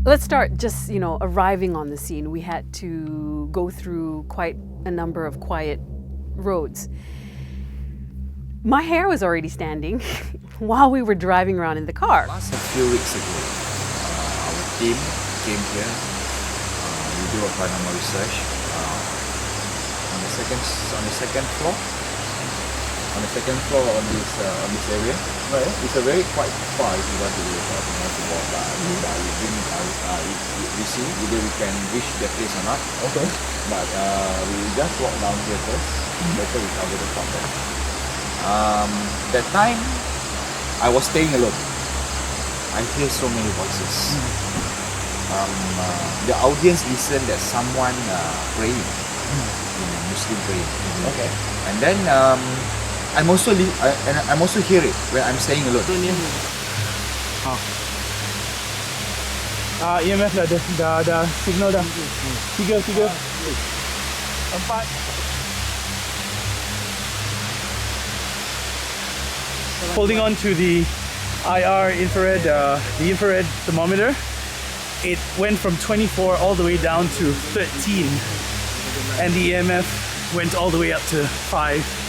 Let's start just, arriving on the scene. We had to go through quite a number of quiet roads. My hair was already standing while we were driving around in the car. Last a few weeks ago, our team came here. We do a paranormal research on the second floor. On the second floor on this area. Right. It's a very quite far if you want to walk. But we see whether we can reach the place or not. Okay. But we just walk down here first. Better we cover the top there. That time I was staying alone. I hear so many voices. The audience listened that someone praying, Muslim praying. Okay. And then I'm also hear it when I'm staying alone. EMF dah signal dah. Tiga, 4. Holding on to the IR infrared, the infrared thermometer, it went from 24 all the way down to 13, and the EMF went all the way up to 5.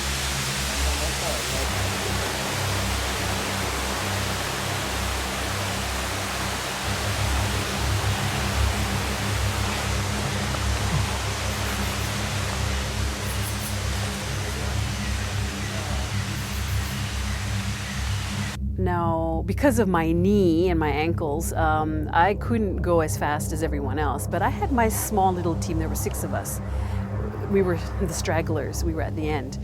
Now, because of my knee and my ankles, I couldn't go as fast as everyone else, but I had my small little team. There were 6 of us. We were the stragglers. We were at the end.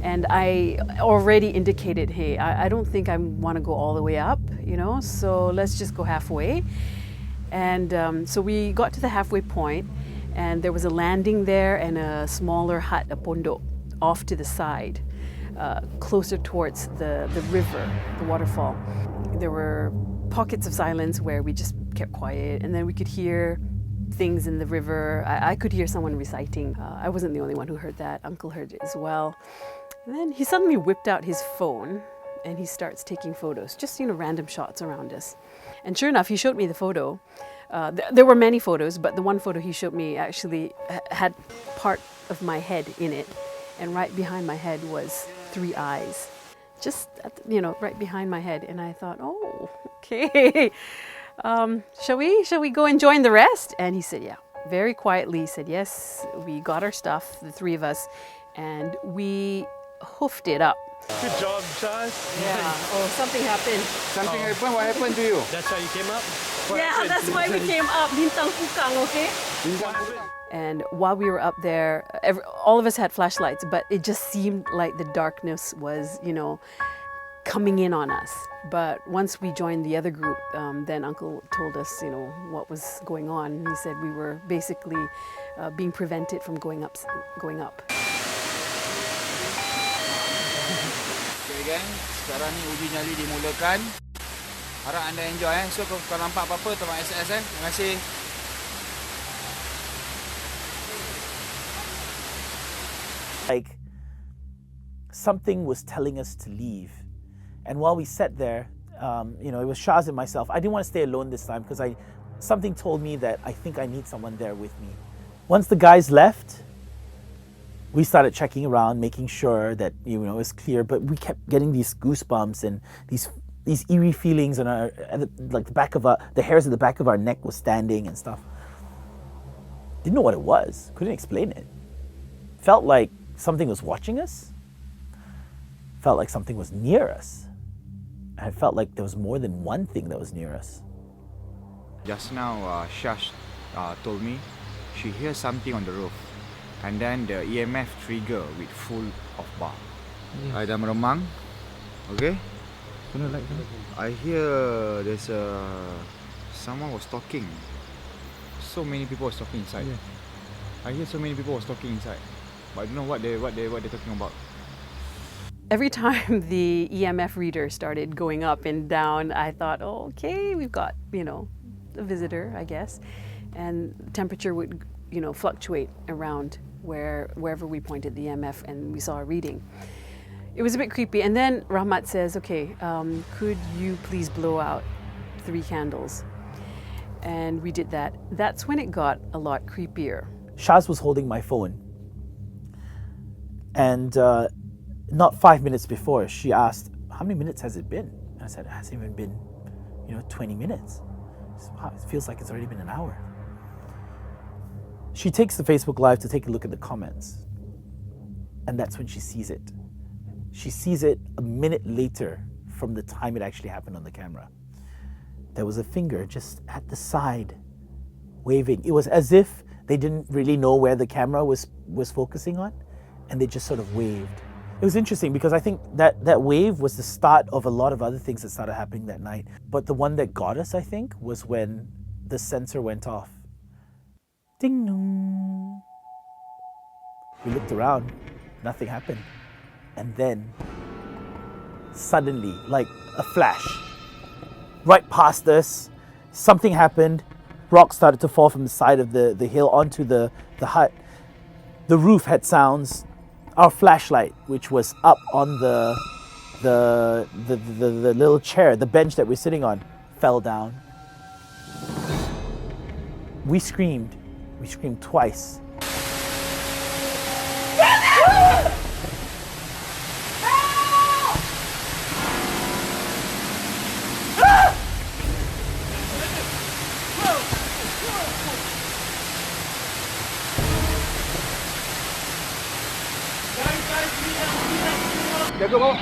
And I already indicated, hey, I don't think I want to go all the way up, so let's just go halfway. And so we got to the halfway point, and there was a landing there and a smaller hut, a pondok, off to the side. Closer towards the river, the waterfall. There were pockets of silence where we just kept quiet, and then we could hear things in the river. I could hear someone reciting. I wasn't the only one who heard that. Uncle heard it as well. And then he suddenly whipped out his phone and he starts taking photos, just random shots around us. And sure enough, he showed me the photo. There were many photos, but the one photo he showed me actually had part of my head in it. And right behind my head was 3 eyes, just right behind my head. And I thought, oh, okay, shall we go and join the rest? And he said, yeah. Very quietly said, yes. We got our stuff, the 3 of us, and we hoofed it up. Good job, Shaz. Yeah. Oh, something happened. Something happened. What happened to you? That's how you came up? That's why we came up. Bintang Pukang, okay? And while we were up there, all of us had flashlights, but it just seemed like the darkness was, coming in on us. But once we joined the other group, then Uncle told us, what was going on. He said we were basically being prevented from going up. Okay, gang. Sekarang ni uji nyali dimulakan. Harap anda enjoy. So, kalau nampak apa-apa, tolong SS. Terima kasih. Like something was telling us to leave, and while we sat there, it was Shaz and myself. I didn't want to stay alone this time because something told me that I think I need someone there with me. Once the guys left, we started checking around, making sure that it was clear. But we kept getting these goosebumps and these eerie feelings, and the hairs at the back of our neck was standing and stuff. Didn't know what it was. Couldn't explain it. Felt like something was watching us. Felt like something was near us. And I felt like there was more than one thing that was near us. Just now, Shaz told me she hears something on the roof. And then the EMF trigger with full of bar. I dah meremang. Okay? I hear there's someone was talking. So many people was talking inside. Yeah. I hear so many people was talking inside. But I don't know what they're talking about. Every time the EMF reader started going up and down, I thought, oh, okay, we've got, a visitor, I guess. And temperature would, fluctuate around wherever we pointed the EMF and we saw a reading. It was a bit creepy. And then Rahmat says, okay, could you please blow out 3 candles? And we did that. That's when it got a lot creepier. Shaz was holding my phone. And not 5 minutes before, she asked, how many minutes has it been? And I said, it hasn't even been, 20 minutes. She said, wow, it feels like it's already been an hour. She takes the Facebook Live to take a look at the comments. And that's when she sees it. She sees it a minute later from the time it actually happened on the camera. There was a finger just at the side, waving. It was as if they didn't really know where the camera was focusing on, and they just sort of waved. It was interesting because I think that wave was the start of a lot of other things that started happening that night. But the one that got us, I think, was when the sensor went off. Ding dong. We looked around, nothing happened. And then, suddenly, like a flash, right past us, something happened. Rocks started to fall from the side of the hill onto the hut. The roof had sounds. Our flashlight, which was up on the little chair, the bench that we're sitting on, fell down. We screamed. We screamed twice. Jaga bawah.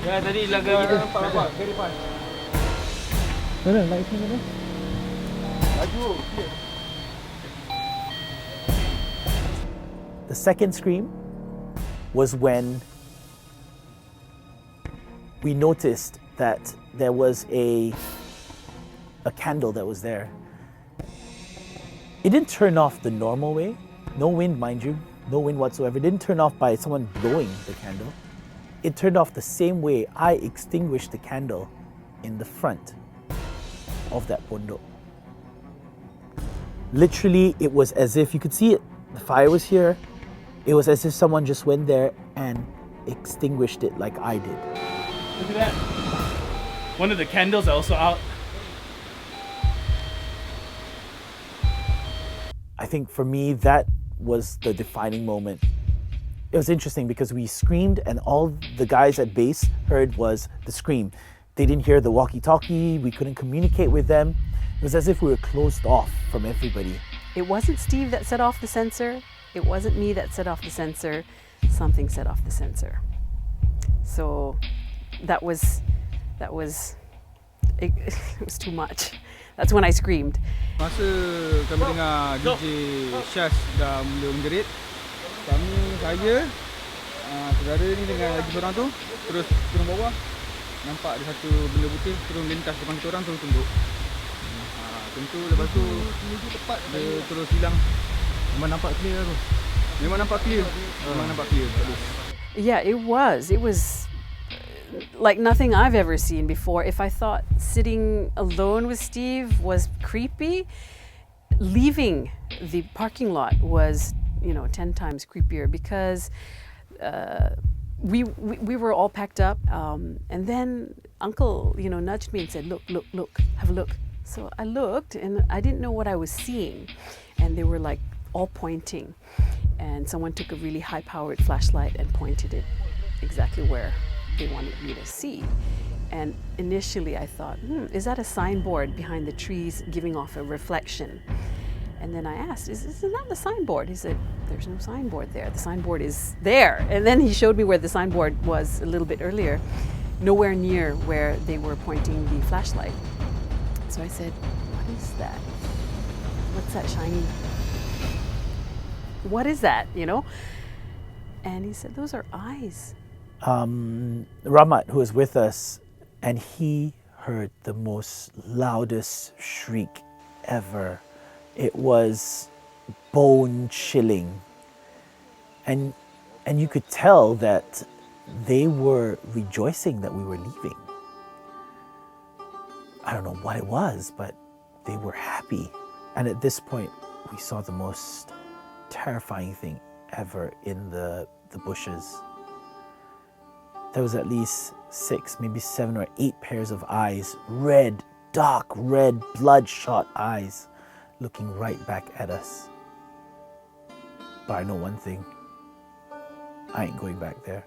Ya, tadi laga kita nampak ke depan. Mana light ni mana? Laju. The second scream was when we noticed that there was a candle that was there. It didn't turn off the normal way. No wind, mind you. No wind whatsoever. It didn't turn off by someone blowing the candle. It turned off the same way I extinguished the candle in the front of that pondok. Literally, it was as if you could see it. The fire was here. It was as if someone just went there and extinguished it like I did. Look at that. One of the candles are also out. I think for me, that was the defining moment. It was interesting because we screamed and all the guys at base heard was the scream. They didn't hear the walkie-talkie. We couldn't communicate with them. It was as if we were closed off from everybody. It wasn't Steve that set off the sensor. It wasn't me that set off the sensor. Something set off the sensor. So that was it was too much. That's when I screamed. Masa kami dengar DJ Shaz dah mula menjerit, saya, saudara ni dengan lagi seorang tu terus turun bawah, nampak ada satu benda putih turun lintas depan kita orang, terus tunduk. Tentu lepas tu tepat dia terus hilang. Memang nampak clear tu. Memang nampak clear. Memang nampak clear. Yeah, it was like nothing I've ever seen before. If I thought sitting alone with Steve was creepy, leaving the parking lot was, 10 times creepier because we were all packed up, and then Uncle, nudged me and said, look, have a look. So I looked and I didn't know what I was seeing, and they were like all pointing, and someone took a really high-powered flashlight and pointed it exactly where they wanted me to see. And initially I thought, is that a signboard behind the trees giving off a reflection? And then I asked, isn't that the signboard? He said, there's no signboard there. The signboard is there. And then he showed me where the signboard was a little bit earlier, nowhere near where they were pointing the flashlight. So I said, what is that? What's that shiny? What is that, And he said, those are eyes. Ramat, who was with us, and he heard the most loudest shriek ever. It was bone chilling, and you could tell that they were rejoicing that we were leaving. I don't know what it was, but they were happy. And at this point, we saw the most terrifying thing ever in the bushes. There was at least 6, maybe 7 or 8 pairs of eyes, red, dark red, bloodshot eyes, looking right back at us. But I know one thing, I ain't going back there.